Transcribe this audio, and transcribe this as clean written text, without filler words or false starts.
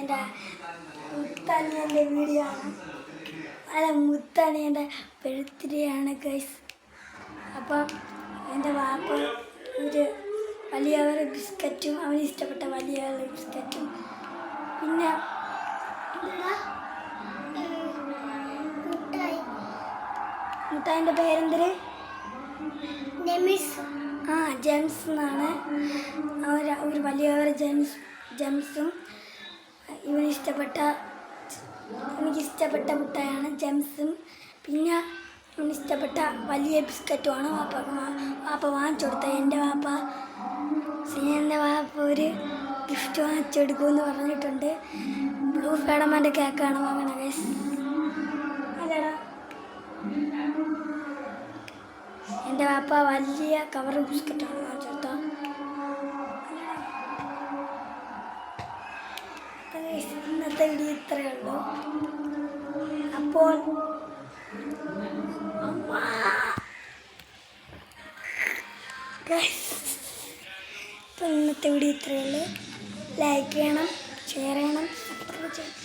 എൻ്റെ മുത്തണിയൻ്റെ വീഡിയോ ആണ്. നല്ല മുത്തണിയൻ്റെ ബർത്ത്ഡേയാണ് ഗൈസ്. അപ്പം എൻ്റെ വാപ്പ ഒരു വലിയ ബിസ്ക്കറ്റും അവന് ഇഷ്ടപ്പെട്ട വലിയ ബിസ്ക്കറ്റും പിന്നെ മുത്തായിൻ്റെ പേരെന്തൊരു ജെംസ് എന്നാണ്. ഒരു വലിയ ജെംസും എനിക്കിഷ്ടപ്പെട്ട മുട്ടായാണ് ജെംസും. പിന്നെ ഇഷ്ടപ്പെട്ട വലിയ ബിസ്ക്കറ്റുമാണ് വാപ്പ വാങ്ങിച്ചു കൊടുത്തത്. എൻ്റെ വാപ്പ ഒരു ഗിഫ്റ്റ് വാങ്ങിച്ചെടുക്കുമെന്ന് പറഞ്ഞിട്ടുണ്ട്. ബ്ലൂ ഫെഡമൻ്റെ കേക്കാണ് വാങ്ങണ ഗൈസ്. അല്ലടാ, എൻ്റെ വാപ്പ വലിയ കവർ ബിസ്ക്കറ്റാണ് വാങ്ങിച്ചു കൊടുത്തത്. ഇന്നത്തെ വീഡിയോ ഇത്രയേ ഉള്ളൂ. അപ്പോൾ ഇന്നത്തെ വീഡിയോ ഇത്രയേ ഉള്ളൂ. ലൈക്ക് ചെയ്യണം, ഷെയർ ചെയ്യണം, സബ്സ്ക്രൈബ് ചെയ്യണം.